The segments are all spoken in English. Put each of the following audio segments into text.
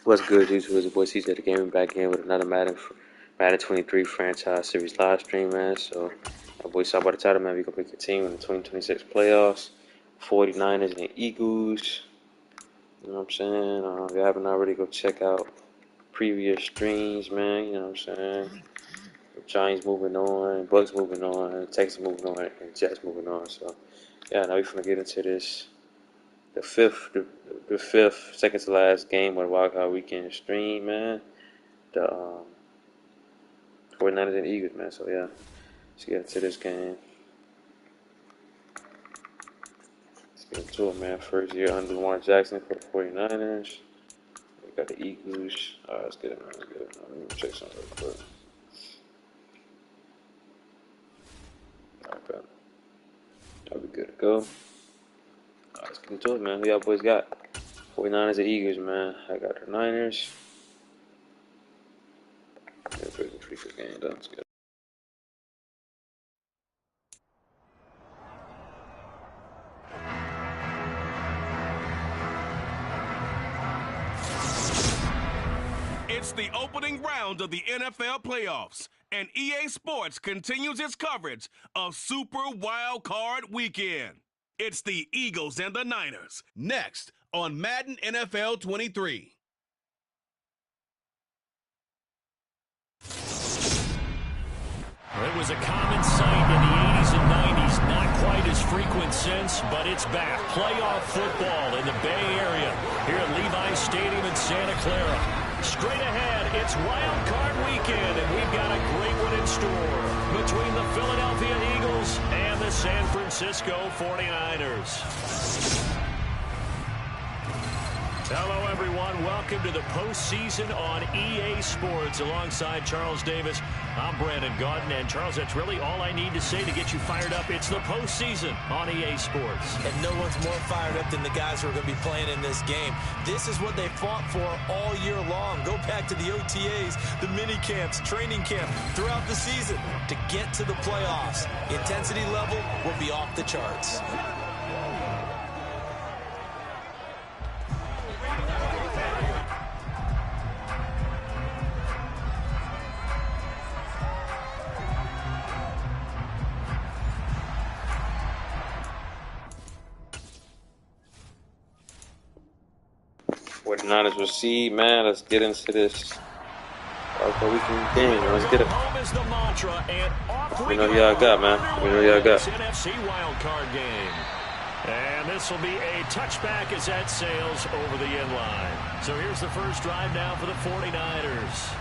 What's good, YouTube? It's your boy CJ the Gaming back in with another Madden 23 franchise series live stream, man. So, my boy saw by the title, man, we gonna pick your team in the 2026 playoffs. 49ers and Eagles. You know what I'm saying? If you haven't already, go check out previous streams, man. You know what I'm saying? Giants moving on, Bucks moving on, Texans moving on, and Jets moving on. So, yeah, now we're gonna get into this. The fifth, second to last game of the wildcard weekend stream, man. The 49ers and Eagles, man. So yeah, let's get into this game. Let's get into it, man. First year under Lamar Jackson for the 49ers. We got the Eagles. Alright, let's get it, man. Let's get it. Let me check something real quick. Alright, that'll be good to go. Let's get into it, man. Who y'all boys got? 49ers and Eagles, man. I got the Niners. Yeah, pretty good game. That's good. It's the opening round of the NFL playoffs, and EA Sports continues its coverage of Super Wild Card Weekend. It's the Eagles and the Niners, next on Madden NFL 23. It was a common sight in the 80s and 90s, not quite as frequent since, but it's back. Playoff football in the Bay Area here at Levi's Stadium in Santa Clara. Straight ahead, it's Wild Card Weekend, and we've got a great one in store between the Philadelphia Eagles and the San Francisco 49ers. Hello, everyone. Welcome to the postseason on EA Sports. Alongside Charles Davis, I'm Brandon Gaudin. And, Charles, that's really all I need to say to get you fired up. It's the postseason on EA Sports. And no one's more fired up than the guys who are going to be playing in this game. This is what they fought for all year long. Go back to the OTAs, the mini camps, training camp, throughout the season to get to the playoffs. Intensity level will be off the charts. What the Niners will see, man. Let's get into this weekend game. Let's get it. We know y'all got, man. We know y'all got. NFC wildcard game. And this will be a touchback as that sails over the end line. So here's the first drive now for the 49ers.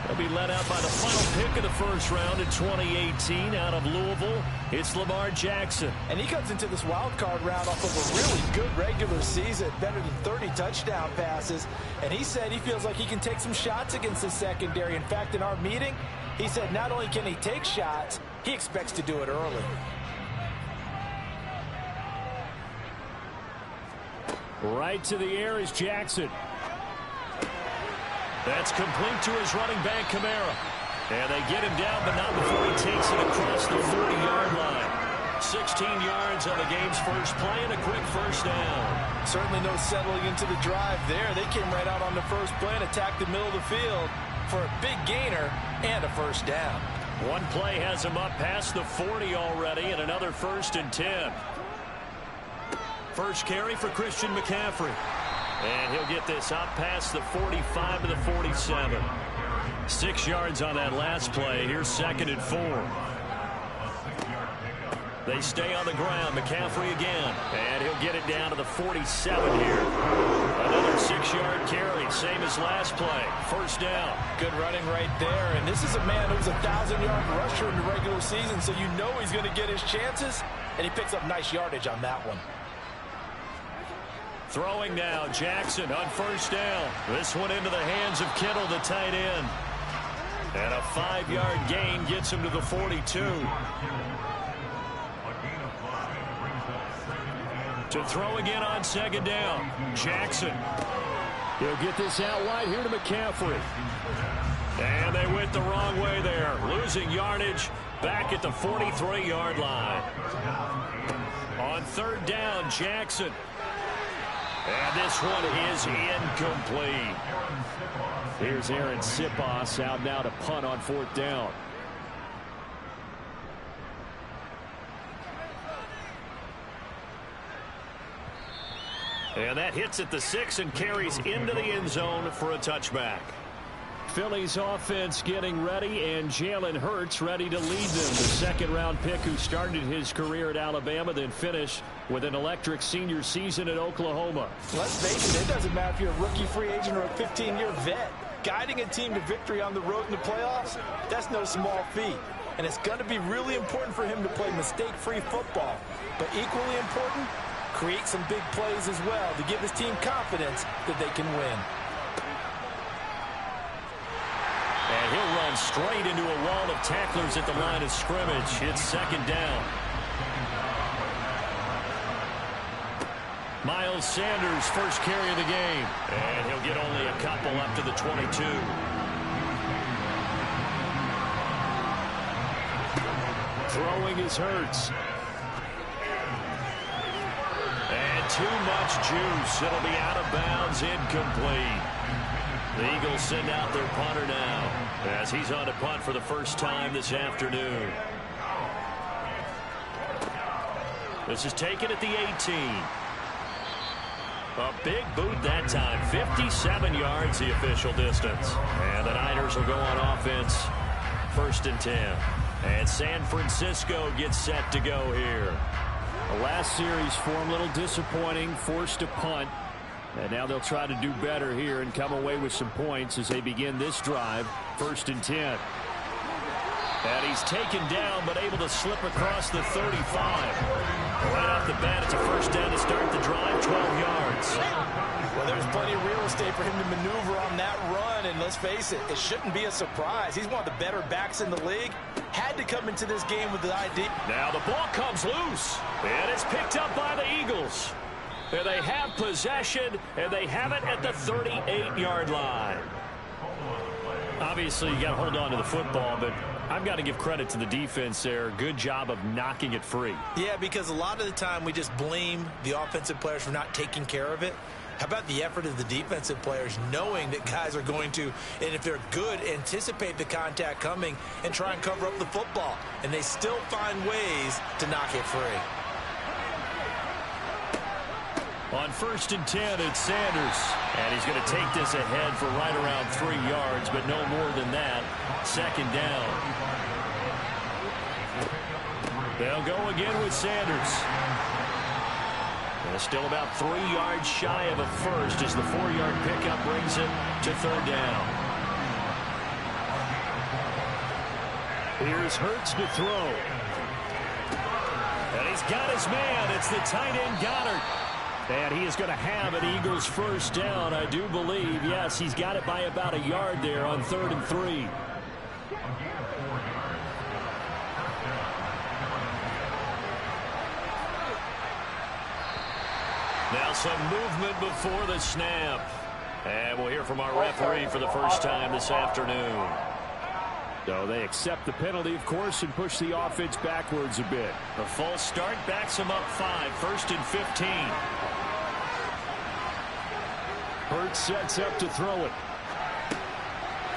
They'll be led out by the final pick of the first round in 2018 out of Louisville. It's Lamar Jackson. And he comes into this wild card round off of a really good regular season, better than 30 touchdown passes. And he said he feels like he can take some shots against the secondary. In fact, in our meeting, he said not only can he take shots, he expects to do it early. Right to the air is Jackson. That's complete to his running back, Kamara. And they get him down, but not before he takes it across the 40-yard line. 16 yards on the game's first play and a quick first down. Certainly no settling into the drive there. They came right out on the first play and attacked the middle of the field for a big gainer and a first down. One play has him up past the 40 already, and another 1st and 10. First carry for Christian McCaffrey. And he'll get this up past the 45 to the 47. 6 yards on that last play. Here's 2nd and 4. They stay on the ground. McCaffrey again. And he'll get it down to the 47 here. Another 6-yard carry. Same as last play. First down. Good running right there. And this is a man who's a 1,000-yard rusher in the regular season, so you know he's going to get his chances. And he picks up nice yardage on that one. Throwing now, Jackson on first down. This one into the hands of Kittle, the tight end. And a 5-yard gain gets him to the 42. To throw again on 2nd down, Jackson. He'll get this out wide here to McCaffrey. And they went the wrong way there. Losing yardage back at the 43-yard line. On 3rd down, Jackson. And this one is incomplete. Here's Aaron Sipos out now to punt on 4th down. And that hits at the 6 and carries into the end zone for a touchback. Philly's offense getting ready, and Jalen Hurts ready to lead them. The second-round pick who started his career at Alabama, then finished with an electric senior season at Oklahoma. Let's face it, it doesn't matter if you're a rookie free agent or a 15-year vet. Guiding a team to victory on the road in the playoffs, that's no small feat. And it's going to be really important for him to play mistake-free football. But equally important, create some big plays as well to give his team confidence that they can win. And he'll run straight into a wall of tacklers at the line of scrimmage. It's 2nd down. Miles Sanders, first carry of the game. And he'll get only a couple up to the 22. Throwing is Hurts. And too much juice. It'll be out of bounds, incomplete. The Eagles send out their punter now as he's on to punt for the first time this afternoon. This is taken at the 18. A big boot that time. 57 yards the official distance. And the Niners will go on offense. 1st and 10. And San Francisco gets set to go here. The last series for him, a little disappointing. Forced to punt. And now they'll try to do better here and come away with some points as they begin this drive. 1st and 10. And he's taken down but able to slip across the 35. Right off the bat, it's a first down to start the drive, 12 yards. Well, there's plenty of real estate for him to maneuver on that run, and let's face it, it shouldn't be a surprise. He's one of the better backs in the league. Had to come into this game with the idea. Now the ball comes loose, and it's picked up by the Eagles. And they have possession, and they have it at the 38-yard line. Obviously, you got to hold on to the football, but I've got to give credit to the defense there. Good job of knocking it free. Yeah, because a lot of the time we just blame the offensive players for not taking care of it. How about the effort of the defensive players knowing that guys are going to, and if they're good, anticipate the contact coming and try and cover up the football. And they still find ways to knock it free. On 1st and 10, it's Sanders. And he's going to take this ahead for right around 3 yards, but no more than that. 2nd down. They'll go again with Sanders. And still about 3 yards shy of a first as the 4-yard pickup brings it to 3rd down. Here's Hurts to throw. And he's got his man. It's the tight end Goddard. And he is going to have an Eagles first down, I do believe. Yes, he's got it by about a yard there on 3rd and 3. Now some movement before the snap. And we'll hear from our referee for the first time this afternoon. So they accept the penalty, of course, and push the offense backwards a bit. A false start backs them up 5, 1st and 15. Hurts sets up to throw it.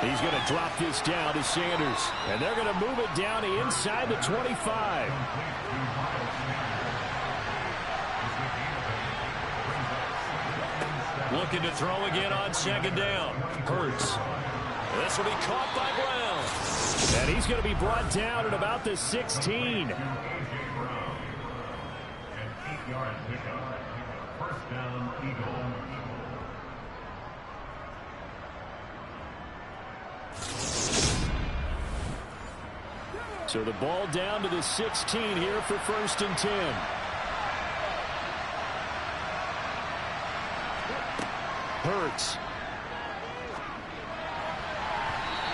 He's going to drop this down to Sanders. And they're going to move it down to inside the 25. Looking to throw again on 2nd down. Hurts. This will be caught by Brown. And he's going to be brought down at about the 16. First down, Eagles. So the ball down to the 16 here for 1st and 10. Hurts.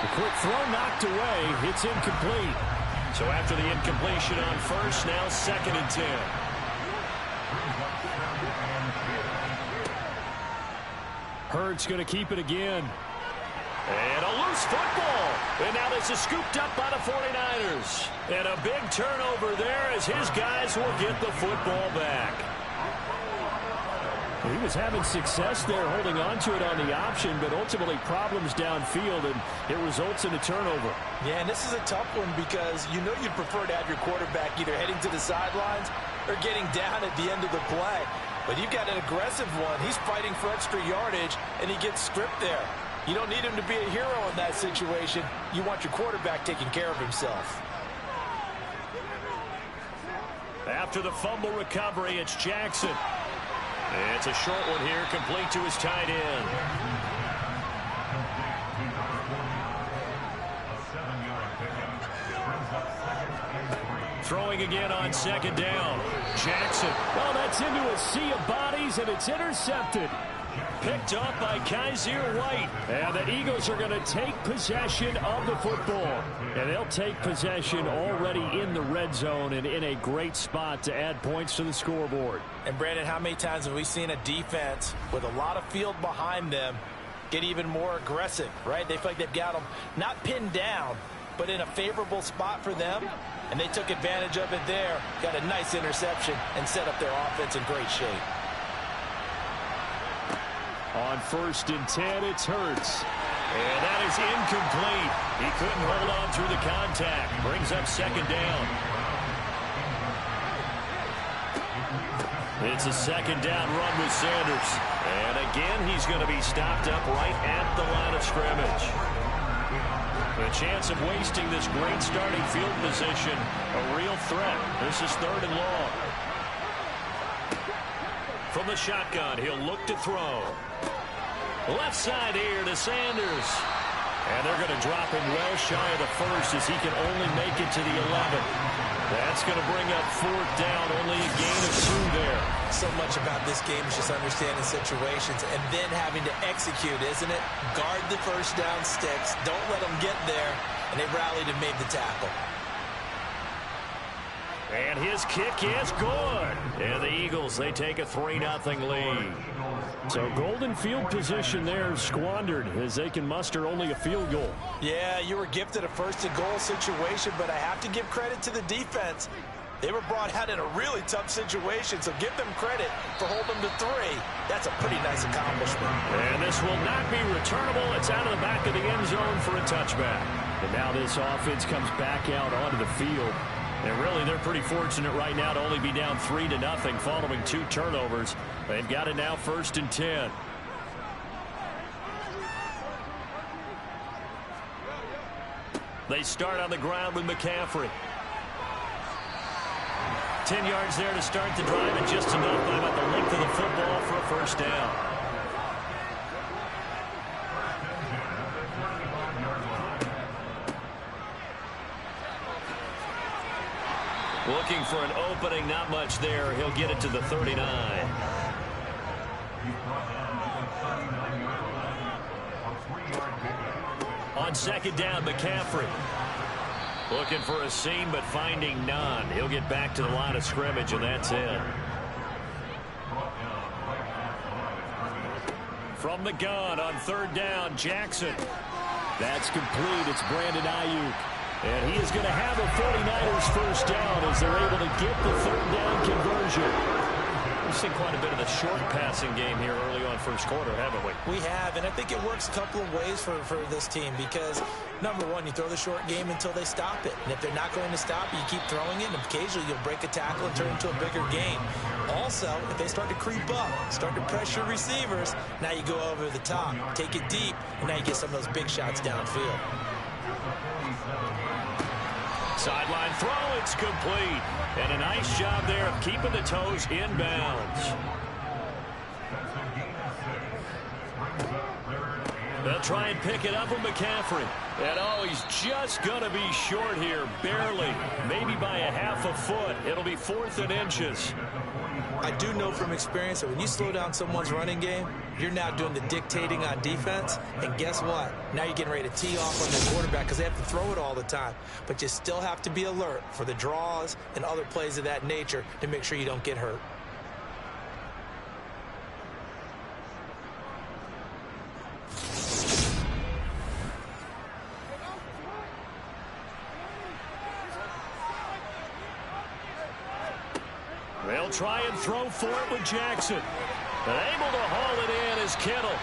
The quick throw knocked away. It's incomplete. So after the incompletion on 1st, now 2nd and 10. Hurts going to keep it again. And a loose football. And now this is scooped up by the 49ers. And a big turnover there as his guys will get the football back. He was having success there holding on to it on the option, but ultimately problems downfield, and it results in a turnover. Yeah, and this is a tough one because you know you'd prefer to have your quarterback either heading to the sidelines or getting down at the end of the play. But you've got an aggressive one. He's fighting for extra yardage, and he gets stripped there. You don't need him to be a hero in that situation. You want your quarterback taking care of himself. After the fumble recovery, it's Jackson. It's a short one here, complete to his tight end. Throwing again on second down. Jackson. Oh, that's into a sea of bodies, and it's intercepted. Picked up by Kaiser White. And the Eagles are going to take possession of the football. And they'll take possession already in the red zone and in a great spot to add points to the scoreboard. And, Brandon, how many times have we seen a defense with a lot of field behind them get even more aggressive, right? They feel like they've got them not pinned down, but in a favorable spot for them. And they took advantage of it there, got a nice interception, and set up their offense in great shape. On 1st and 10, it's Hurts. And that is incomplete. He couldn't hold on through the contact. Brings up second down. It's a second down run with Sanders. And again, he's going to be stopped up right at the line of scrimmage. The chance of wasting this great starting field position, a real threat. This is 3rd and long. From the shotgun, he'll look to throw. Left side here to Sanders. And they're going to drop him well shy of the first as he can only make it to the 11. That's going to bring up 4th down, only a gain of 2 there. So much about this game is just understanding situations and then having to execute, isn't it? Guard the first down sticks. Don't let them get there. And they rallied and made the tackle. And his kick is good. And the Eagles, they take a 3-0 lead. So golden field position there squandered as they can muster only a field goal. Yeah, you were gifted a 1st and goal situation, but I have to give credit to the defense. They were brought out in a really tough situation, so give them credit for holding them to 3. That's a pretty nice accomplishment. And this will not be returnable. It's out of the back of the end zone for a touchback. And now this offense comes back out onto the field. And really, they're pretty fortunate right now to only be down 3-0 following 2 turnovers. They've got it now 1st and 10. They start on the ground with McCaffrey. 10 yards there to start the drive, and just enough by about the length of the football for a 1st down. Looking for an opening, not much there. He'll get it to the 39. On 2nd down, McCaffrey. Looking for a seam, but finding none. He'll get back to the line of scrimmage, and that's it. From the gun on 3rd down, Jackson. That's complete. It's Brandon Ayuk. And he is going to have a 49ers 1st down as they're able to get the 3rd down conversion. We've seen quite a bit of the short passing game here early on 1st quarter, haven't we? We have, and I think it works a couple of ways for this team because, number one, you throw the short game until they stop it. And if they're not going to stop it, you keep throwing it, and occasionally you'll break a tackle and turn it into a bigger game. Also, if they start to creep up, start to pressure receivers, now you go over the top, take it deep, and now you get some of those big shots downfield. Sideline throw, it's complete. And a nice job there of keeping the toes inbounds. They'll try and pick it up with McCaffrey. And oh, he's just going to be short here, barely. Maybe by a half a foot. It'll be 4th and inches. I do know from experience that when you slow down someone's running game, you're now doing the dictating on defense. And guess what? Now you're getting ready to tee off on the quarterback because they have to throw it all the time. But you still have to be alert for the draws and other plays of that nature to make sure you don't get hurt. They'll try and throw for it with Jackson. And able to haul it in is Kittle.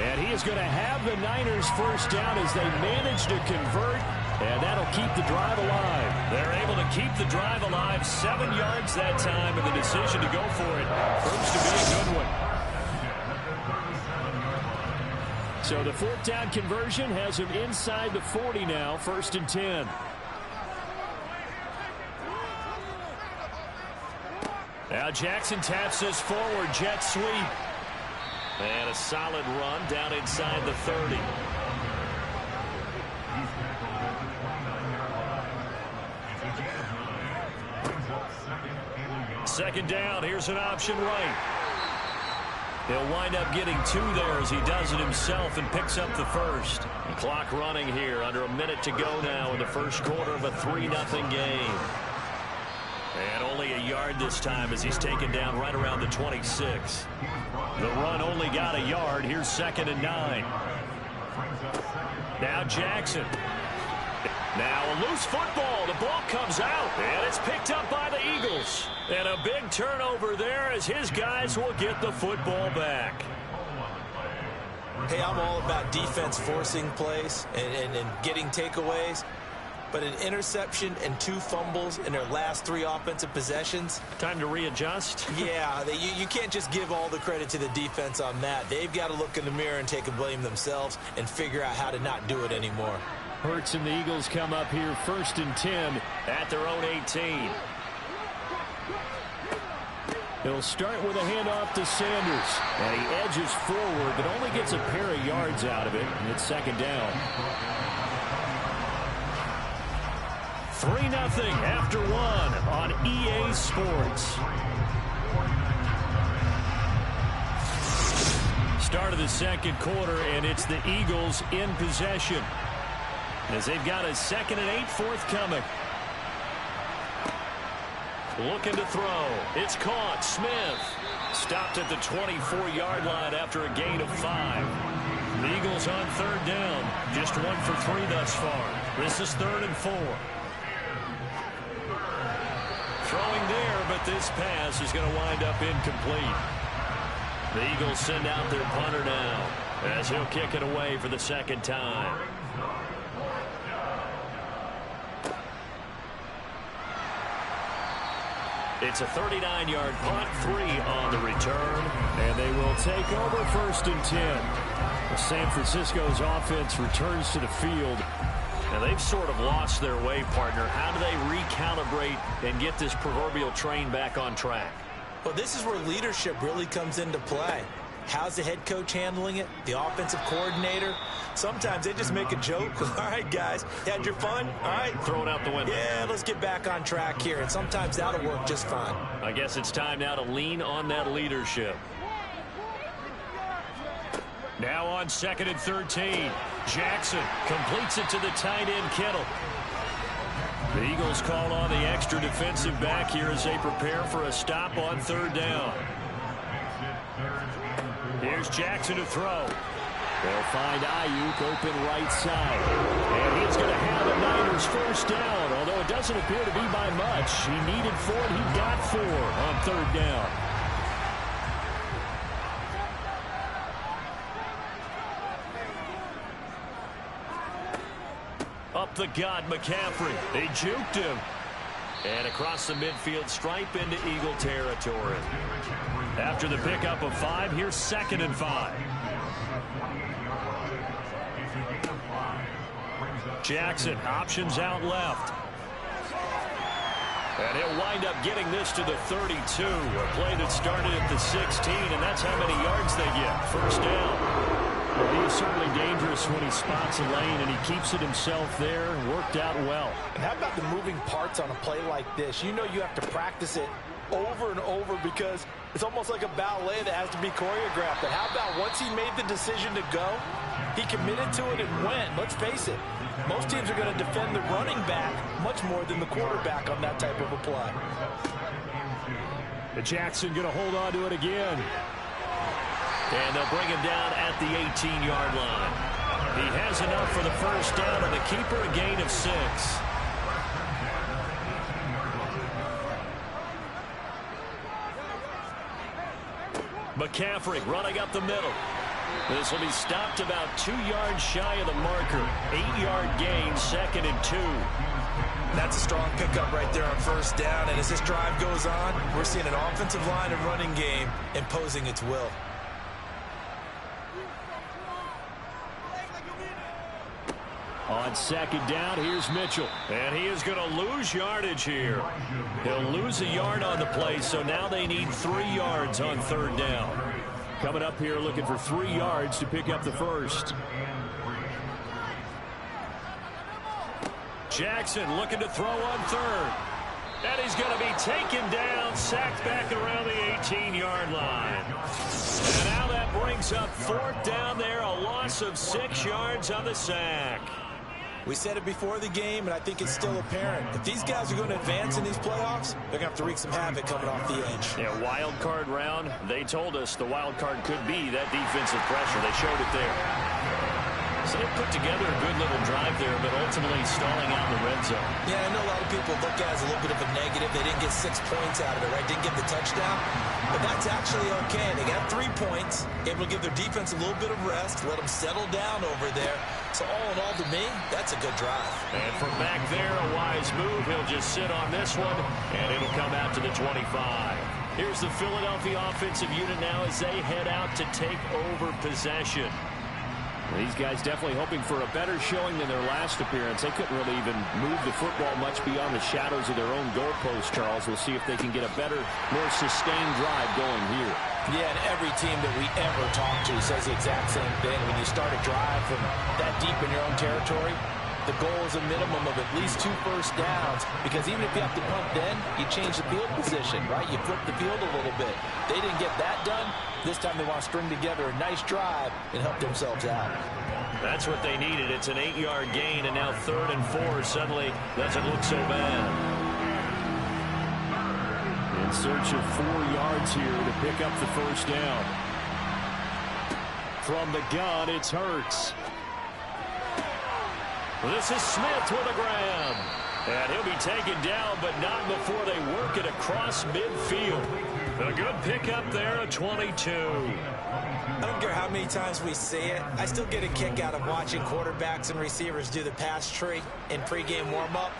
And he is going to have the Niners first down as they manage to convert. And that'll keep the drive alive. They're able to keep the drive alive. 7 yards that time, and the decision to go for it proves to be a good one. So the 4th down conversion has him inside the 40 now, 1st and 10. Now Jackson taps this forward, jet sweep. And a solid run down inside the 30. Second down, here's an option right. He'll wind up getting 2 there as he does it himself and picks up the first. The clock running here, under a minute to go now in the first quarter of a 3-0 game. And only a yard this time as he's taken down right around the 26. The run only got a yard. Here's 2nd and 9. Now Jackson. Now a loose football. The ball comes out, and it's picked up by the Eagles. And a big turnover there as his guys will get the football back. Hey, I'm all about defense forcing plays and getting takeaways. But an interception and 2 fumbles in their last 3 offensive possessions. Time to readjust? Yeah, you can't just give all the credit to the defense on that. They've got to look in the mirror and take a blame themselves and figure out how to not do it anymore. Hurts and the Eagles come up here 1st and 10 at their own 18. He'll start with a handoff to Sanders. And he edges forward, but only gets a pair of yards out of it. And it's 2nd down. 3-0 after 1 on EA Sports. Start of the second quarter, and it's the Eagles in possession as they've got a 2nd and 8 forthcoming. Looking to throw. It's caught. Smith stopped at the 24-yard line after a gain of 5. The Eagles on 3rd down. Just 1 for 3 thus far. This is 3rd and 4. Throwing there, but this pass is going to wind up incomplete. The Eagles send out their punter now as he'll kick it away for the 2nd time. It's a 39-yard punt, 3 on the return, and they will take over 1st and 10. San Francisco's offense returns to the field. Now, they've sort of lost their way, partner. How do they recalibrate and get this proverbial train back on track? Well, this is where leadership really comes into play. How's the head coach handling it? The offensive coordinator? Sometimes they just make a joke. All right, guys, had your fun? All right. Throw it out the window. Yeah, let's get back on track here. And sometimes that'll work just fine. I guess it's time now to lean on that leadership. Now on 2nd and 13. Jackson completes it to the tight end, Kittle. The Eagles call on the extra defensive back here as they prepare for a stop on 3rd down. Here's Jackson to throw. They'll find Ayuk open right side. And he's going to have the Niners first down, although it doesn't appear to be by much. He needed 4, and he got 4 on 3rd down. Up the gut, McCaffrey. They juked him. And across the midfield stripe into Eagle territory. After the pickup of 5, here's 2nd and 5. Jackson options out left. And he'll wind up getting this to the 32. A play that started at the 16, and that's how many yards they get. First down. Well, he is certainly dangerous when he spots a lane, and he keeps it himself there and worked out well. And how about the moving parts on a play like this? You know you have to practice it over and over because it's almost like a ballet that has to be choreographed. But how about once he made the decision to go, he committed to it and went. Let's face it, most teams are going to defend the running back much more than the quarterback on that type of a play. Jackson going to hold on to it again. And they'll bring him down at the 18-yard line. He has enough for the first down, and a keeper, a gain of 6. McCaffrey running up the middle. This will be stopped about 2 yards shy of the marker. 8-yard gain, 2nd and 2. That's a strong pickup right there on first down. And as this drive goes on, we're seeing an offensive line and running game imposing its will. On 2nd down, here's Mitchell. And he is going to lose yardage here. He'll lose a yard on the play, so now they need 3 yards on 3rd down. Coming up here looking for 3 yards to pick up the first. Jackson looking to throw on 3rd. And he's going to be taken down, sacked back around the 18-yard line. And now that brings up 4th down there, a loss of 6 yards on the sack. We said it before the game, and I think it's still apparent. If these guys are going to advance in these playoffs, they're going to have to wreak some havoc coming off the edge. Yeah, wild card round. They told us the wild card could be that defensive pressure. They showed it there. So they put together a good little drive there, but ultimately stalling out in the red zone. Yeah, I know a lot of people look at it as a little bit of a negative. They didn't get 6 points out of it, right? Didn't get the touchdown. But that's actually okay. They got 3 points, able to give their defense a little bit of rest, let them settle down over there. So all in all, to me, that's a good drive. And from back there, a wise move. He'll just sit on this one, and it'll come out to the 25. Here's the Philadelphia offensive unit now as they head out to take over possession. These guys definitely hoping for a better showing than their last appearance. They couldn't really even move the football much beyond the shadows of their own goalpost, Charles. We'll see if they can get a better, more sustained drive going here. Yeah, and every team that we ever talk to says the exact same thing. When you start a drive from that deep in your own territory, the goal is a minimum of at least 2 first downs, because even if you have to punt then, you change the field position, right? You flip the field a little bit. They didn't get that done. This time they want to string together a nice drive and help themselves out. That's what they needed. It's an 8-yard gain, and now 3rd and 4 suddenly doesn't look so bad. In search of 4 yards here to pick up the first down. From the gun, it's Hurts. This is Smith with a grab. And he'll be taken down, but not before they work it across midfield. A good pickup there at 22. I don't care how many times we see it. I still get a kick out of watching quarterbacks and receivers do the pass tree in pregame warm-up.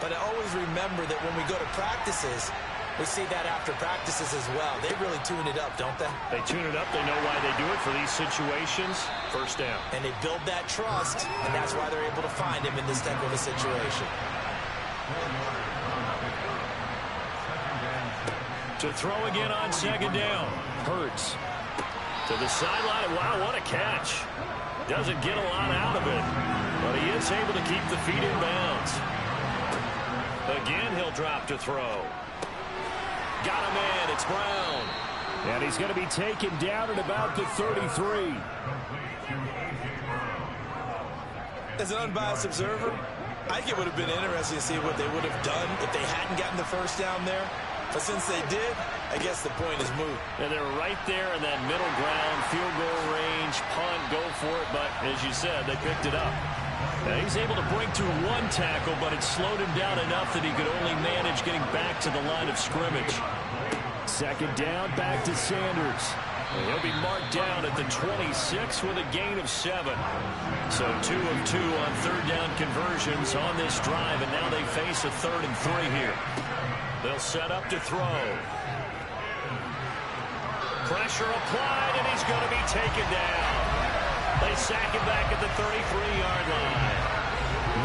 But I always remember that when we go to practices, we see that after practices as well. They really tune it up, don't they? They tune it up. They know why they do it for these situations. First down. And they build that trust, and that's why they're able to find him in this type of a situation. To throw again on 2nd down. Hurts to the sideline. Wow, what a catch. Doesn't get a lot out of it, but he is able to keep the feet in bounds. Again, he'll drop to throw. Got a man. It's Brown. And he's going to be taken down at about the 33. As an unbiased observer, I think it would have been interesting to see what they would have done if they hadn't gotten the first down there. But since they did, I guess the point is moot. And they're right there in that middle ground, field goal range, punt, go for it. But as you said, they picked it up. Now he's able to break through 1 tackle, but it slowed him down enough that he could only manage getting back to the line of scrimmage. 2nd down, back to Sanders. And he'll be marked down at the 26 with a gain of 7. So 2 of 2 on 3rd down conversions on this drive, and now they face a 3rd and 3 here. They'll set up to throw. Pressure applied, and he's going to be taken down. They sack him back at the 33-yard line.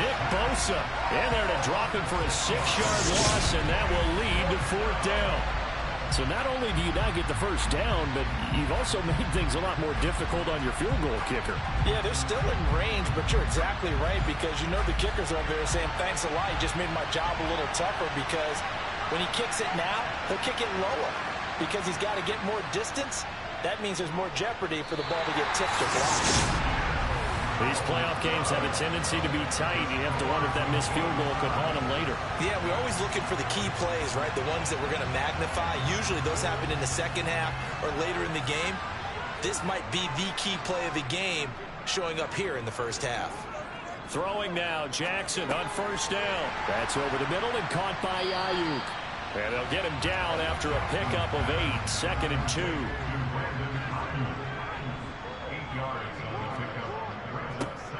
Nick Bosa in there to drop him for a 6-yard loss, and that will lead to 4th down. So not only do you not get the first down, but you've also made things a lot more difficult on your field goal kicker. Yeah, they're still in range, but you're exactly right, because you know the kickers are there saying, thanks a lot, you just made my job a little tougher, because when he kicks it now, he'll kick it lower because he's got to get more distance. That means there's more jeopardy for the ball to get tipped or blocked. These playoff games have a tendency to be tight. You have to wonder if that missed field goal could haunt them later. Yeah, we're always looking for the key plays, right? The ones that we're going to magnify. Usually those happen in the second half or later in the game. This might be the key play of the game showing up here in the first half. Throwing now, Jackson on 1st down. That's over the middle and caught by Ayuk. And they'll get him down after a pickup of 8, 2nd and 2.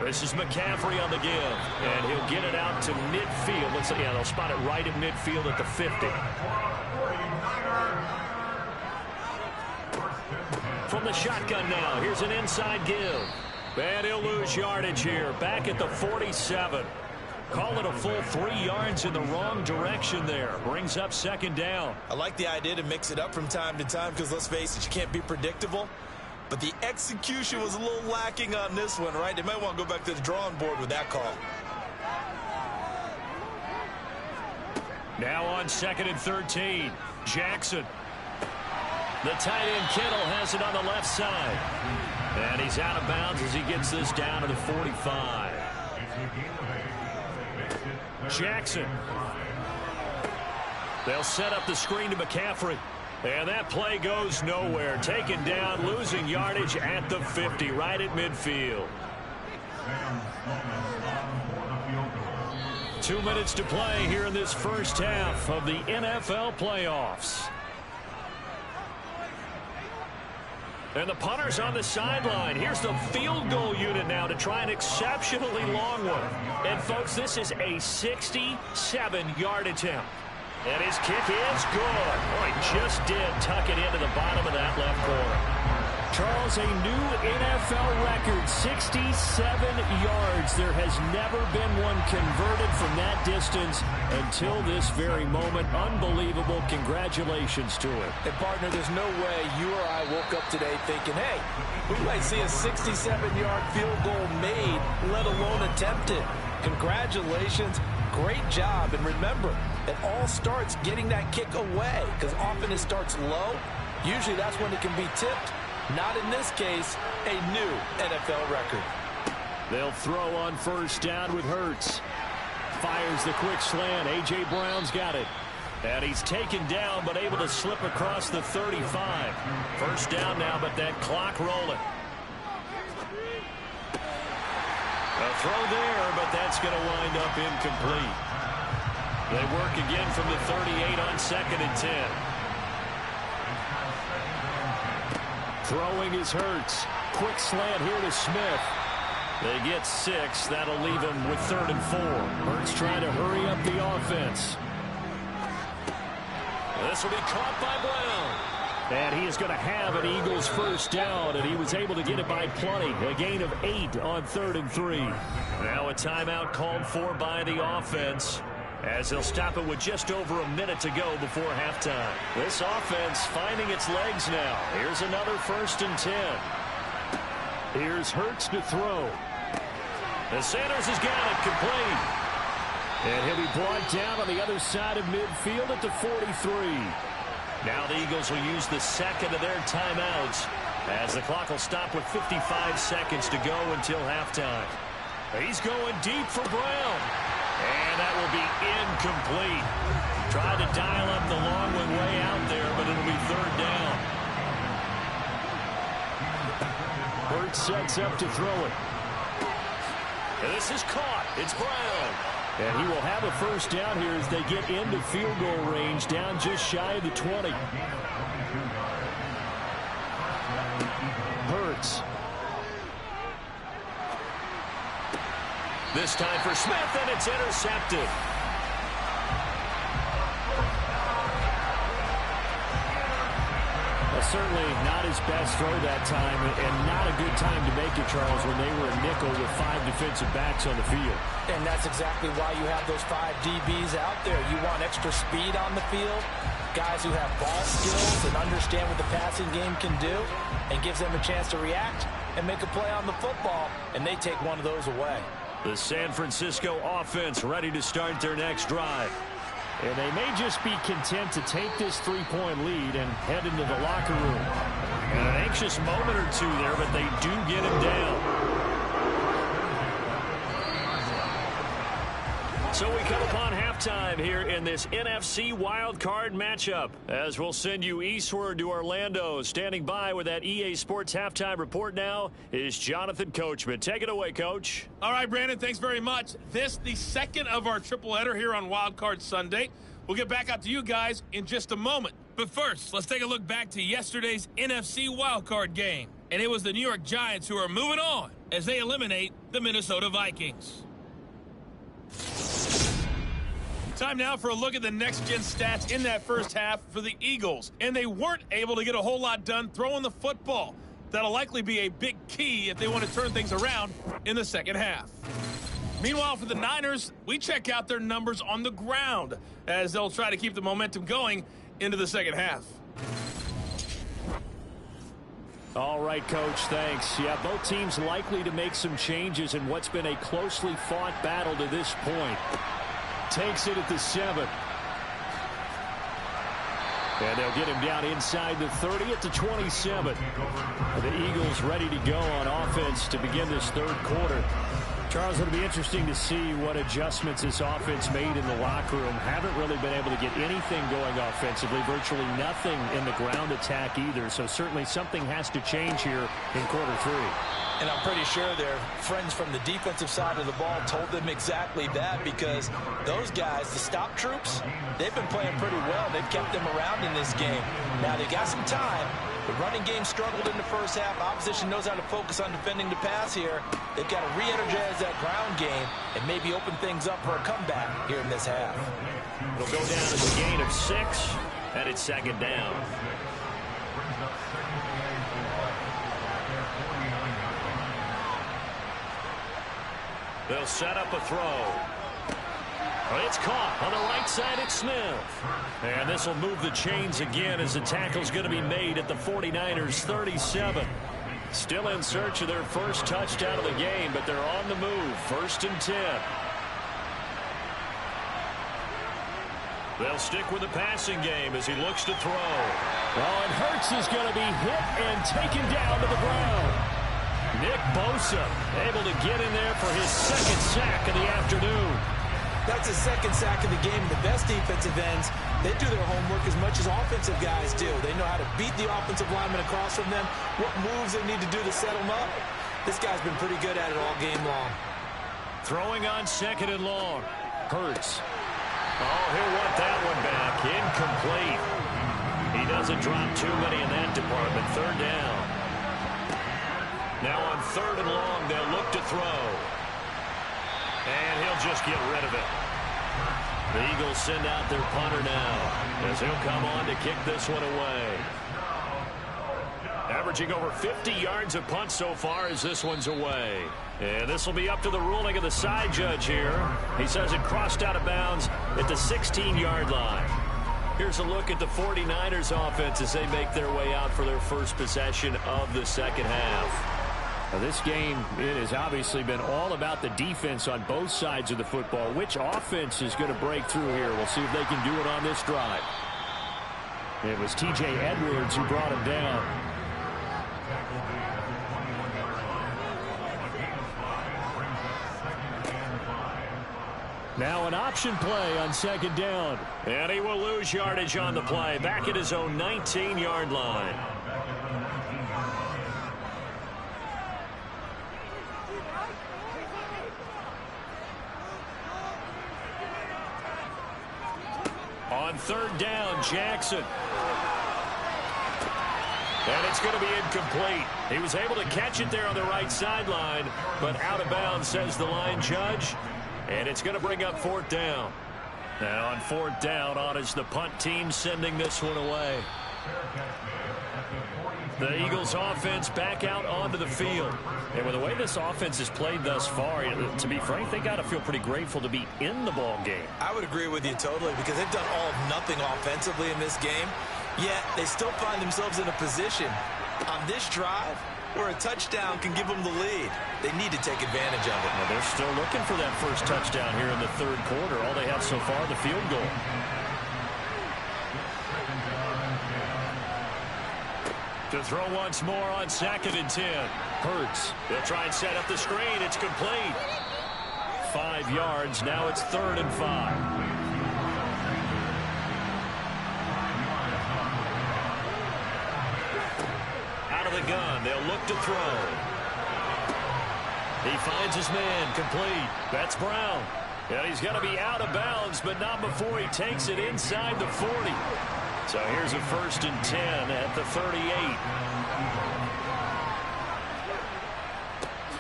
This is McCaffrey on the give, and he'll get it out to midfield. Let's see, yeah, they'll spot it right at midfield at the 50. From the shotgun now, here's an inside give. And he'll lose yardage here, back at the 47. Call it a full 3 yards in the wrong direction there. Brings up second down. I like the idea to mix it up from time to time because, let's face it, you can't be predictable. But the execution was a little lacking on this one, right? They might want to go back to the drawing board with that call. Now on 2nd and 13. Jackson. The tight end Kittle has it on the left side. And he's out of bounds as he gets this down to the 45. Jackson. They'll set up the screen to McCaffrey. And that play goes nowhere. Taken down, losing yardage at the 50, right at midfield. 2 minutes to play here in this first half of the NFL playoffs. And the punter's on the sideline. Here's the field goal unit now to try an exceptionally long one. And, folks, this is a 67-yard attempt. And his kick is good. Oh, he just did tuck it into the bottom of that left corner. Charles, a new NFL record, 67 yards. There has never been one converted from that distance until this very moment. Unbelievable. Congratulations to him. And, partner, there's no way you or I woke up today thinking, hey, we might see a 67-yard field goal made, let alone attempted. Congratulations. Great job. And remember, it all starts getting that kick away because often it starts low. Usually that's when it can be tipped. Not in this case, a new NFL record. They'll throw on first down with Hurts. Fires the quick slant. A.J. Brown's got it. And he's taken down but able to slip across the 35. First down now, but that clock rolling. A throw there, but that's going to wind up incomplete. They work again from the 38 on 2nd and 10. Throwing is Hurts. Quick slant here to Smith. They get 6. That'll leave him with 3rd and 4. Hurts trying to hurry up the offense. This will be caught by Brown. And he is going to have an Eagles first down, and he was able to get it by plenty. A gain of 8 on 3rd and 3. Now a timeout called for by the offense, as they'll stop it with just over a minute to go before halftime. This offense finding its legs now. Here's another 1st and 10. Here's Hurts to throw. And Sanders has got it complete. And he'll be brought down on the other side of midfield at the 43. Now the Eagles will use the second of their timeouts as the clock will stop with 55 seconds to go until halftime. He's going deep for Brown. And that will be incomplete. Tried to dial up the long one way out there, but it'll be 3rd down. Hurts sets up to throw it. And this is caught. It's Brown. And he will have a first down here as they get into field goal range, down just shy of the 20. Hurts. This time for Smith, and it's intercepted. Certainly not his best throw that time, and not a good time to make it, Charles, when they were a nickel with 5 defensive backs on the field. And that's exactly why you have those 5 DBs out there. You want extra speed on the field, guys who have ball skills and understand what the passing game can do, and gives them a chance to react and make a play on the football, and they take one of those away. The San Francisco offense ready to start their next drive. And they may just be content to take this 3-point lead and head into the locker room. And an anxious moment or two there, but they do get him down. So we come upon halftime here in this NFC wildcard matchup, as we'll send you eastward to Orlando. Standing by with that EA Sports halftime report now is Jonathan Coachman. Take it away, Coach. All right, Brandon, thanks very much. This the second of our triple header here on Wildcard Sunday. We'll get back out to you guys in just a moment. But first, let's take a look back to yesterday's NFC wildcard game. And it was the New York Giants who are moving on as they eliminate the Minnesota Vikings. Time now for a look at the next-gen stats in that first half for the Eagles. And they weren't able to get a whole lot done throwing the football. That'll likely be a big key if they want to turn things around in the second half. Meanwhile, for the Niners, we check out their numbers on the ground as they'll try to keep the momentum going into the second half. All right, Coach, thanks. Yeah, both teams likely to make some changes in what's been a closely fought battle to this point. Takes it at the 7. And they'll get him down inside the 30 at the 27. The Eagles ready to go on offense to begin this third quarter. Charles, it'll be interesting to see what adjustments this offense made in the locker room. Haven't really been able to get anything going offensively, virtually nothing in the ground attack either. So certainly something has to change here in quarter 3. And I'm pretty sure their friends from the defensive side of the ball told them exactly that, because those guys, the stop troops, they've been playing pretty well. They've kept them around in this game. Now, they got some time. The running game struggled in the first half. Opposition knows how to focus on defending the pass here. They've got to re-energize that ground game and maybe open things up for a comeback here in this half. It'll go down as a gain of 6, and it's second down. They'll set up a throw. It's caught on the right side. It's Smith. And this will move the chains again as the tackle's going to be made at the 49ers 37. Still in search of their first touchdown of the game, but they're on the move. 1st and 10. They'll stick with the passing game as he looks to throw. Oh, and Hurts is going to be hit and taken down to the ground. Nick Bosa able to get in there for his 2nd sack of the afternoon. That's his 2nd sack of the game. The best defensive ends, they do their homework as much as offensive guys do. They know how to beat the offensive lineman across from them, what moves they need to do to set them up. This guy's been pretty good at it all game long. Throwing on 2nd and long. Hurts. Oh, he'll want that one back. Incomplete. He doesn't drop too many in that department. 3rd down. Now on 3rd and long, they'll look to throw. And he'll just get rid of it. The Eagles send out their punter now as he'll come on to kick this one away. Averaging over 50 yards a punt so far as this one's away. And this will be up to the ruling of the side judge here. He says it crossed out of bounds at the 16-yard line. Here's a look at the 49ers offense as they make their way out for their first possession of the second half. Now, this game, it has obviously been all about the defense on both sides of the football. Which offense is going to break through here? We'll see if they can do it on this drive. It was T.J. Edwards who brought him down. Now an option play on 2nd down. And he will lose yardage on the play. Back at his own 19-yard line. On 3rd down, Jackson. And it's going to be incomplete. He was able to catch it there on the right sideline, but out of bounds, says the line judge. And it's going to bring up 4th down. Now on 4th down, on is the punt team sending this one away. The Eagles offense back out onto the field. And with the way this offense has played thus far, to be frank, they got to feel pretty grateful to be in the ball game. I would agree with you totally, because they've done all of nothing offensively in this game, yet they still find themselves in a position on this drive where a touchdown can give them the lead. They need to take advantage of it. Well, they're still looking for that first touchdown here in the 3rd quarter. All they have so far, the field goal. To throw once more on 2nd and 10. Hurts. They'll try and set up the screen. It's complete. 5 yards. Now it's 3rd and 5. Out of the gun. They'll look to throw. He finds his man. Complete. That's Brown. And he's going to be out of bounds, but not before he takes it inside the 40. So here's a 1st and 10 at the 38.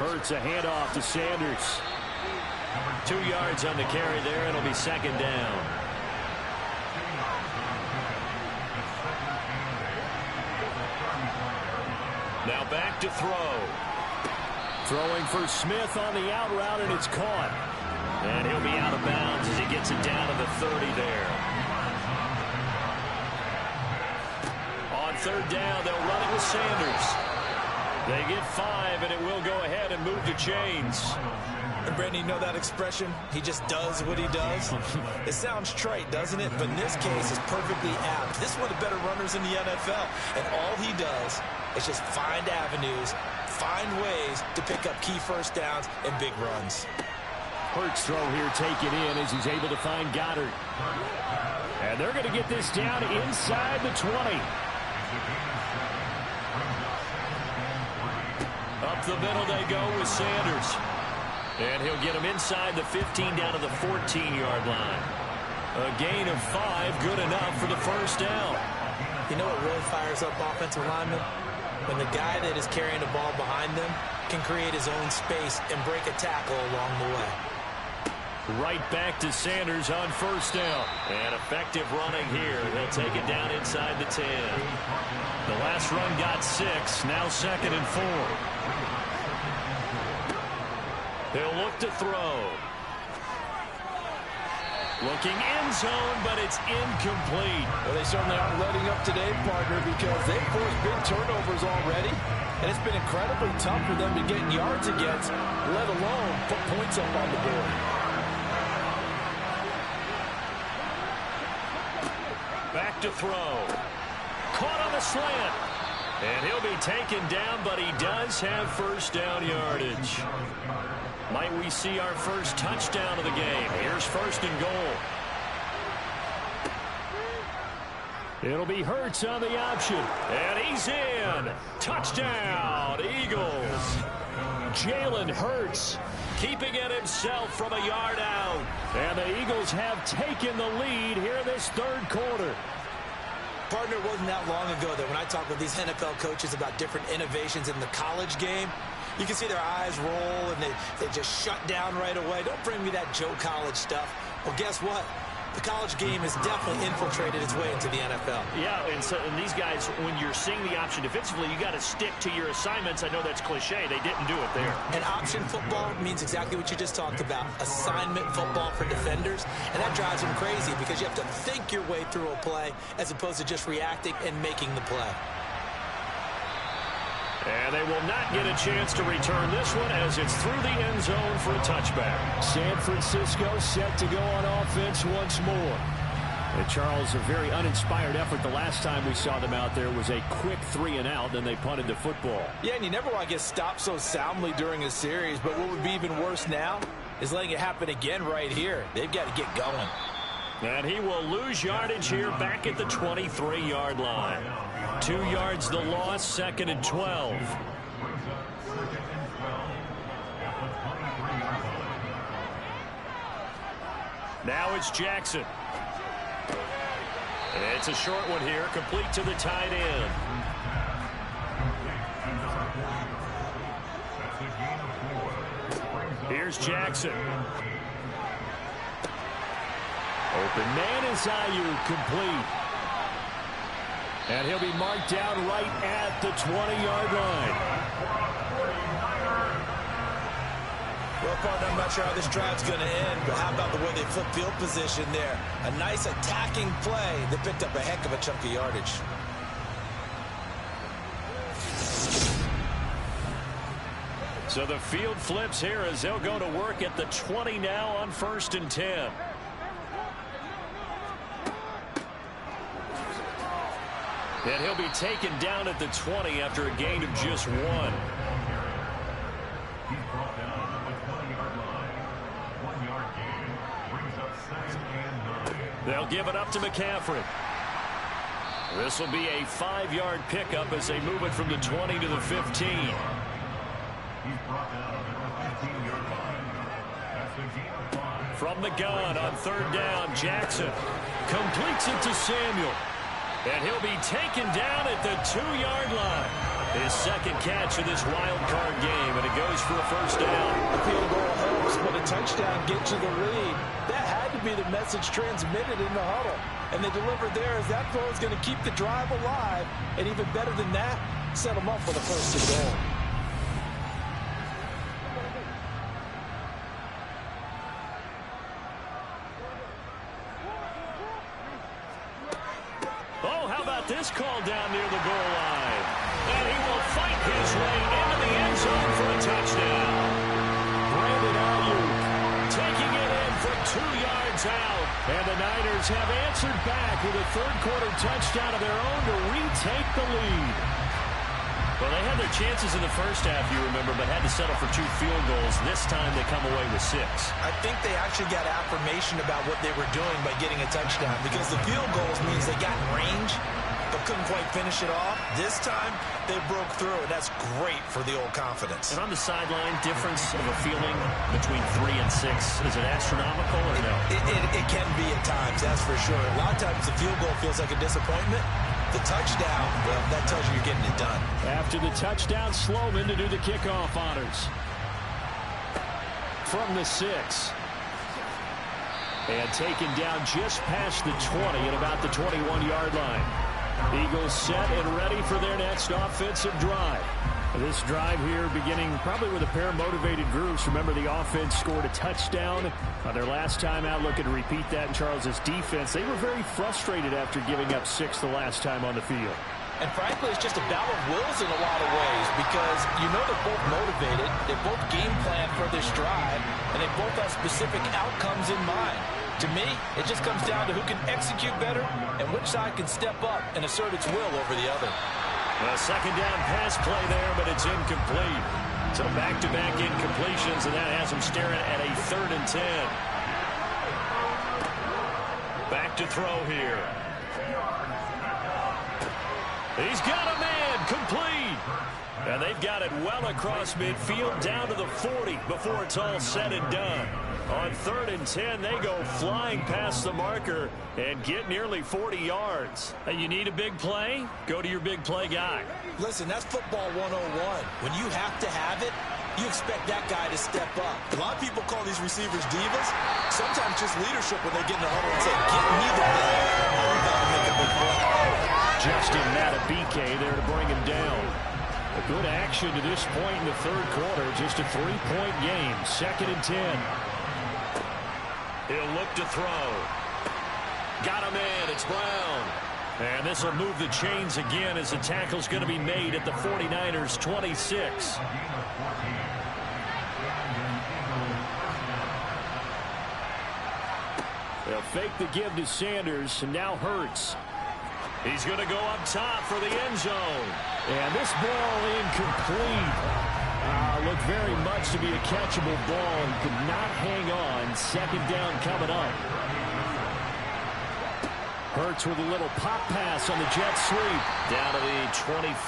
Hurts a handoff to Sanders. 2 yards on the carry there. It'll be second down. Now back to throw. Throwing for Smith on the out route, and it's caught. And he'll be out of bounds as he gets it down to the 30 there. On third down, they'll run it with Sanders. They get 5, and it will go ahead and move the chains. And Brandon, you know that expression? He just does what he does. It sounds trite, doesn't it? But in this case, it's perfectly apt. This is one of the better runners in the NFL. And all he does is just find avenues, find ways to pick up key first downs and big runs. Hurts throw here taken in as he's able to find Goddard. And they're going to get this down inside the 20. Up the middle they go with Sanders. And he'll get him inside the 15 down to the 14-yard line. A gain of 5, good enough for the first down. You know what really fires up offensive linemen? When the guy that is carrying the ball behind them can create his own space and break a tackle along the way. Right back to Sanders on first down. And effective running here. They'll take it down inside the 10. The last run got 6. Now second and 4. They'll look to throw. Looking end zone, but it's incomplete. Well, they certainly aren't letting up today, partner, because they've forced big turnovers already. And it's been incredibly tough for them to get yards against, let alone put points up on the board. Back to throw. Caught on the slant. And he'll be taken down, but he does have first down yardage. Might we see our first touchdown of the game? Here's first and goal. It'll be Hurts on the option. And he's in. Touchdown, Eagles. Jalen Hurts keeping it himself from a yard out. And the Eagles have taken the lead here in this third quarter. Partner, it wasn't that long ago that when I talk with these NFL coaches about different innovations in the college game, you can see their eyes roll and they just shut down right away. Don't bring me that Joe College stuff. Well, guess what? The college game has definitely infiltrated its way into the NFL. Yeah, and these guys, when you're seeing the option defensively, you got to stick to your assignments. I know that's cliche. They didn't do it there. And option football means exactly what you just talked about. Assignment football for defenders. And that drives them crazy because you have to think your way through a play as opposed to just reacting and making the play. And they will not get a chance to return this one as it's through the end zone for a touchback. San Francisco set to go on offense once more. And Charles, a very uninspired effort the last time we saw them out there was a quick 3-and-out, then they punted the football. Yeah, and you never want to get stopped so soundly during a series, but what would be even worse now is letting it happen again right here. They've got to get going. And he will lose yardage here back at the 23-yard line. 2 yards the loss, second and 12. Now it's Jackson. And it's a short one here, complete to the tight end. Here's Jackson. Open man is Ayuk, complete. And he'll be marked down right at the 20-yard line. Well, partner, I'm not sure how this drive's going to end, but how about the way they flip field position there? A nice attacking play that picked up a heck of a chunk of yardage. So the field flips here as they'll go to work at the 20 now on first and 10. And he'll be taken down at the 20 after a gain of just 1. They'll give it up to McCaffrey. This will be a 5-yard pickup as they move it from the 20 to the 15. From the gun on third down, Jackson completes it to Samuel. And he'll be taken down at the 2-yard line. His second catch of this wild card game, and it goes for a first down. A field goal helps, but a touchdown gets you the lead. That had to be the message transmitted in the huddle. And they delivered there as that throw is going to keep the drive alive. And even better than that, set them up for the first and goal. Oh, how about this call down near the goal line? And he will fight his way into the end zone for a touchdown. Brandon Ayuk taking it in from 2 yards out. And the Niners have answered back with a third-quarter touchdown of their own to retake the lead. Well, they had their chances in the first half, you remember, but had to settle for 2 field goals. This time they come away with 6. I think they actually got affirmation about what they were doing by getting a touchdown, because the field goals means they got in range but couldn't quite finish it off. This time they broke through, and that's great for the old confidence. And on the sideline, difference of a feeling between 3 and 6, is it astronomical or no? It can be at times, that's for sure. A lot of times the field goal feels like a disappointment. The touchdown, well, that tells you you're getting it done. After the touchdown, Sloman to do the kickoff honors. From the 6. And taken down just past the 20 at about the 21-yard line. Eagles set and ready for their next offensive drive. This drive here beginning probably with a pair of motivated groups. Remember, the offense scored a touchdown on their last time out. Looking to repeat that in Charles's defense. They were very frustrated after giving up 6 the last time on the field. And frankly, it's just a battle of wills in a lot of ways, because you know they're both motivated, they both game plan for this drive, and they both have specific outcomes in mind. To me, it just comes down to who can execute better and which side can step up and assert its will over the other. A second down pass play there, but it's incomplete. So back-to-back incompletions, and that has them staring at a 3rd and 10. Back to throw here. He's got a man, complete. And they've got it well across midfield down to the 40 before it's all said and done. On 3rd and 10, they go flying past the marker and get nearly 40 yards. And you need a big play? Go to your big play guy. Listen, that's football 101. When you have to have it, you expect that guy to step up. A lot of people call these receivers divas. Sometimes just leadership when they get in the huddle and say, get me the ball. I'm about to make a big play. Justin Matabike there to bring him down. A good action to this point in the third quarter. Just a 3-point game. 2nd and 10. He'll look to throw. Got a man. It's Brown. And this will move the chains again as the tackle's going to be made at the 49ers' 26. They'll fake the give to Sanders, and now Hurts. He's going to go up top for the end zone. And this ball incomplete. Looked very much to be a catchable ball and could not hang on. 2nd down coming up. Hurts with a little pop pass on the jet sweep. Down to the 25.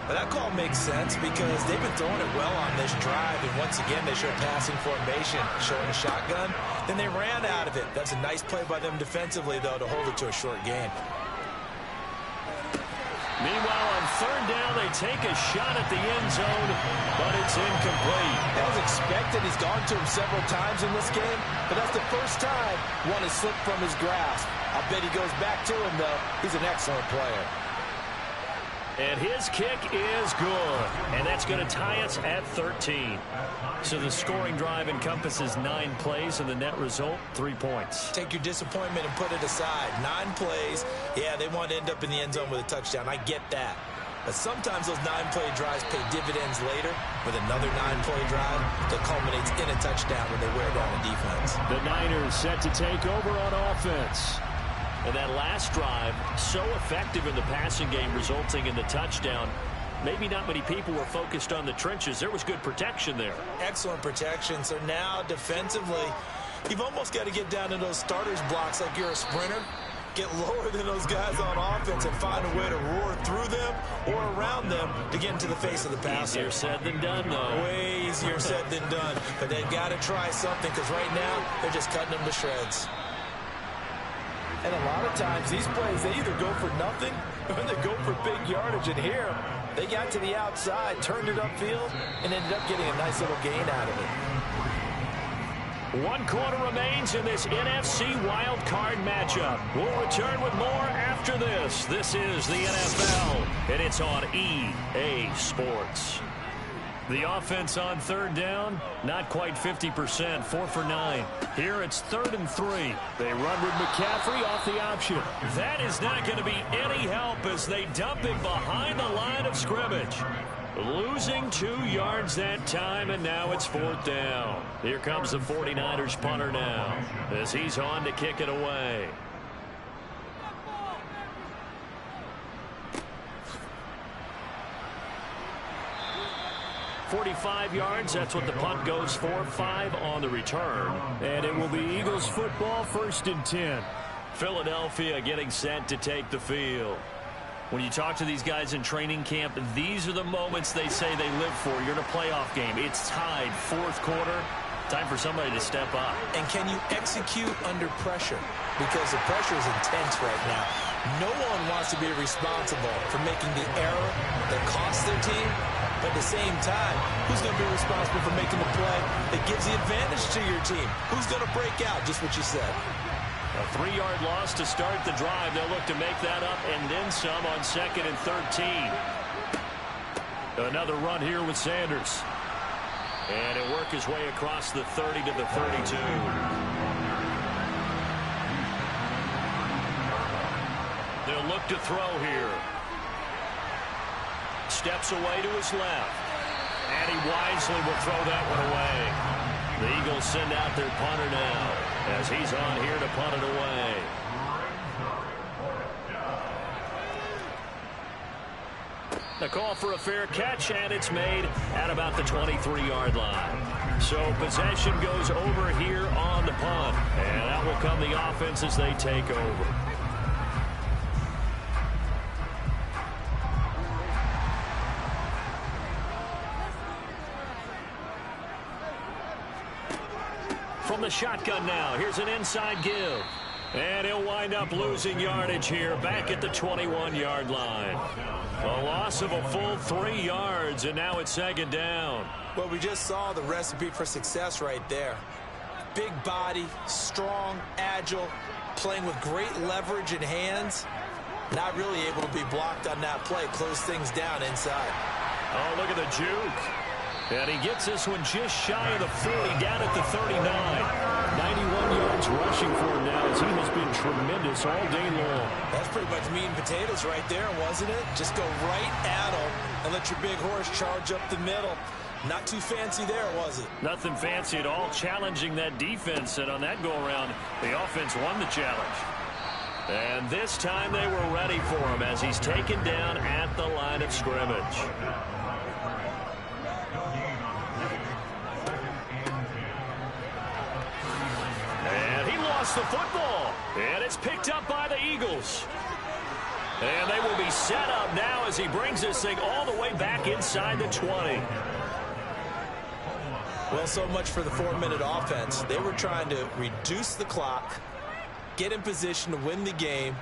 But that call makes sense because they've been throwing it well on this drive, and once again they showed passing formation, showing a shotgun. Then they ran out of it. That's a nice play by them defensively, though, to hold it to a short gain. Meanwhile, on 3rd down, they take a shot at the end zone, but it's incomplete. That was expected. He's gone to him several times in this game, but that's the first time one has slipped from his grasp. I bet he goes back to him, though. He's an excellent player. And his kick is good. And that's going to tie us at 13. So the scoring drive encompasses 9 plays, and the net result, 3 points. Take your disappointment and put it aside. 9 plays. Yeah, they want to end up in the end zone with a touchdown. I get that. But sometimes those 9-play drives pay dividends later with another 9-play drive that culminates in a touchdown when they wear down a defense. The Niners set to take over on offense. And that last drive, so effective in the passing game, resulting in the touchdown. Maybe not many people were focused on the trenches. There was good protection there. Excellent protection. So now, defensively, you've almost got to get down to those starters blocks like you're a sprinter. Get lower than those guys on offense and find a way to roar through them or around them to get into the face of the passer. Easier said than done, though. Way easier said than done. But they've got to try something because right now, they're just cutting them to shreds. And a lot of times, these plays, they either go for nothing or they go for big yardage. And here, they got to the outside, turned it upfield, and ended up getting a nice little gain out of it. 1 quarter remains in this NFC wild card matchup. We'll return with more after this. This is the NFL, and it's on EA Sports. The offense on 3rd down, not quite 50%, 4 for 9. Here it's 3rd and 3. They run with McCaffrey off the option. That is not going to be any help as they dump him behind the line of scrimmage. Losing 2 yards that time, and now it's 4th down. Here comes the 49ers punter now as he's on to kick it away. .45 yards, that's what the punt goes for. 5 on the return. And it will be Eagles football, 1st and 10. Philadelphia getting set to take the field. When you talk to these guys in training camp, these are the moments they say they live for. You're in a playoff game. It's tied, 4th quarter. Time for somebody to step up. And can you execute under pressure? Because the pressure is intense right now. No one wants to be responsible for making the error that costs their team. But at the same time, who's going to be responsible for making the play that gives the advantage to your team? Who's going to break out, just what you said? A 3-yard loss to start the drive. They'll look to make that up and then some on 2nd and 13. Another run here with Sanders. And he'll work his way across the 30 to the 32. They'll look to throw here. Steps away to his left. And he wisely will throw that one away. The Eagles send out their punter now as he's on here to punt it away. The call for a fair catch, and it's made at about the 23-yard line. So possession goes over here on the punt, and that will come the offense as they take over. From the shotgun now, here's an inside give. And he'll wind up losing yardage here back at the 21-yard line. A loss of a full 3 yards, and now it's 2nd down. Well, we just saw the recipe for success right there. Big body, strong, agile, playing with great leverage in hands. Not really able to be blocked on that play. Close things down inside. Oh, look at the juke. And he gets this one just shy of the 40, down at the 39. 91 yards rushing for him now as he has been tremendous all day long. That's pretty much meat and potatoes right there, wasn't it? Just go right at him and let your big horse charge up the middle. Not too fancy there, was it? Nothing fancy at all, challenging that defense. And on that go-around, the offense won the challenge. And this time they were ready for him as he's taken down at the line of scrimmage. The football, and it's picked up by the Eagles. And they will be set up now as he brings this thing all the way back inside the 20. Well, so much for the 4-minute offense. They were trying to reduce the clock, get in position to win the game,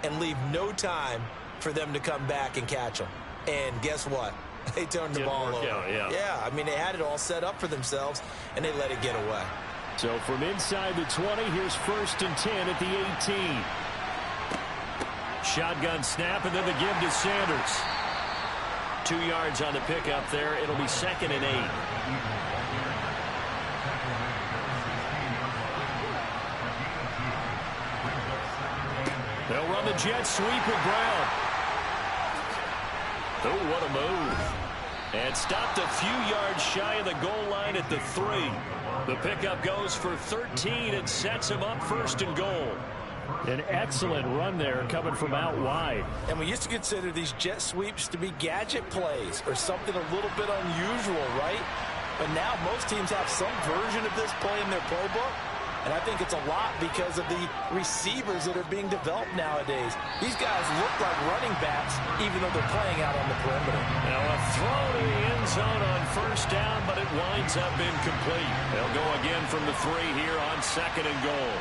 and leave no time for them to come back and catch them. And guess what? They turned the ball over. Yeah, I mean, they had it all set up for themselves, and they let it get away. So from inside the 20, here's 1st and 10 at the 18. Shotgun snap, and then the give to Sanders. 2 yards on the pickup there. It'll be 2nd and 8. They'll run the jet sweep with Brown. Oh, what a move. And stopped a few yards shy of the goal line at the 3. The pickup goes for 13 and sets him up 1st and goal. An excellent run there coming from out wide. And we used to consider these jet sweeps to be gadget plays or something a little bit unusual, right? But now most teams have some version of this play in their playbook. And I think it's a lot because of the receivers that are being developed nowadays. These guys look like running backs even though they're playing out on the perimeter. Now a throw to the end zone on 1st down, but it winds up incomplete. They'll go again from the 3 here on 2nd and goal.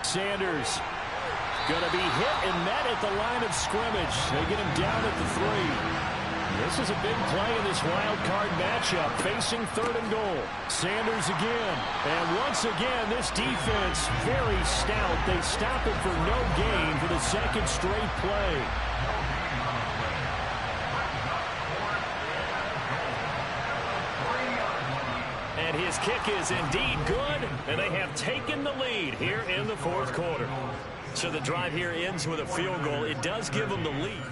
Sanders going to be hit and met at the line of scrimmage. They get him down at the 3. This is a big play in this wild card matchup, facing 3rd and goal. Sanders again. And once again, this defense very stout. They stop it for no gain for the 2nd straight play. And his kick is indeed good, and they have taken the lead here in the 4th quarter. So the drive here ends with a field goal. It does give them the lead.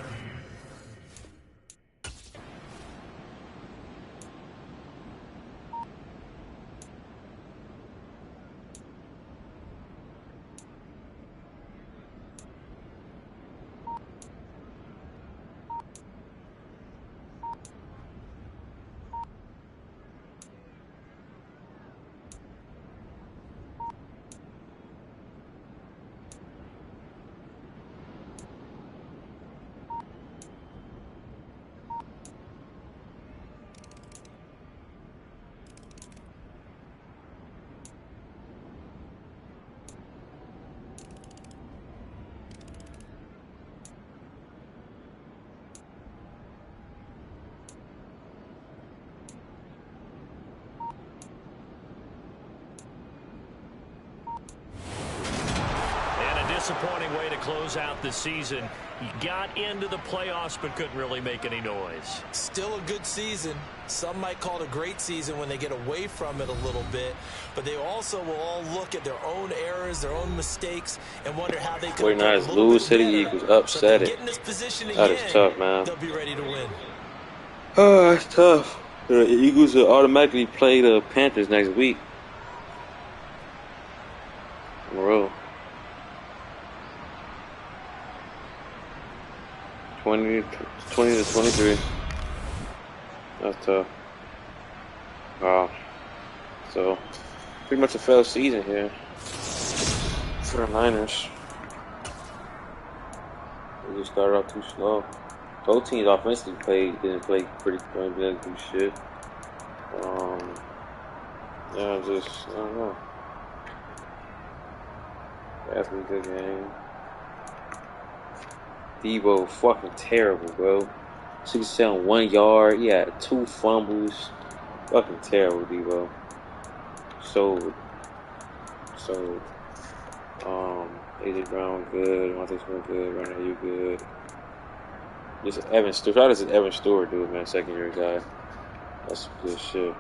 Disappointing way to close out the season. He got into the playoffs but couldn't really make any noise. Still a good season. Some might call it a great season when they get away from it a little bit, but they also will all look at their own errors, their own mistakes, and wonder how they could nice. Lose to the Eagles, upset it. That is tough, man. They'll be ready to win. Oh, that's tough. The Eagles will automatically play the Panthers next week. In a row. 20 to 23. That's tough. Wow. So, pretty much a failed season here for the Niners. They just started off too slow. Both teams offensively didn't play pretty good. They didn't do shit. Yeah, I don't know. Definitely a good game. Debo fucking terrible, bro. 67 1 yard. He had 2 fumbles. Fucking terrible, Debo. So, AJ Brown good. Monte Smith good. Runner, you good. This Evan Stewart. How does this Evan Stewart do, man? 2nd year guy. That's some good shit.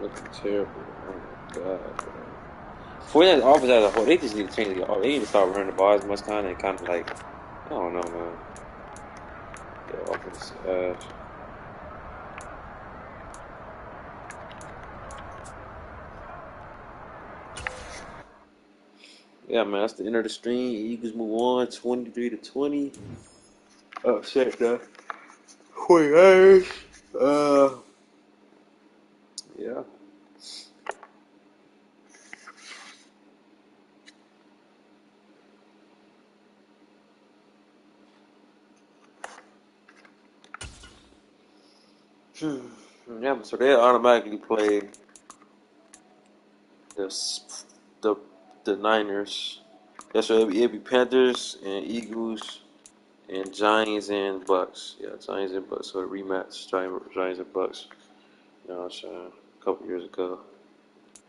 Looking terrible. Oh my god, bro. For that offense as a whole, they just need to change the offense. They need to start running the ball as much and kind of like, I don't know, man. The offense is ass. Yeah, man, that's the end of the stream. Eagles move on 23 to 20. Upset the 48ers. Yeah. Yeah, so they automatically play the Niners. Yeah, so it'll be Panthers and Eagles and Giants and Bucks. Yeah, Giants and Bucks. So a rematch, Giants and Bucks. You know what I'm saying? A couple years ago.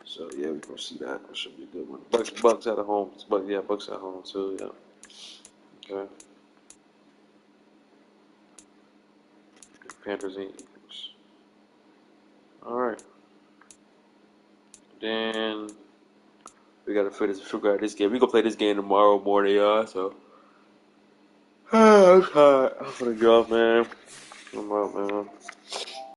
So yeah, we're gonna see that. That should be a good one. Bucks at home. Bucks at home too. Yeah. Okay. Panthers and Eagles. All right. Then we gotta figure out this game. We gonna play this game tomorrow morning, y'all. So I'm tired. I'm gonna get off, man. I'm out, man.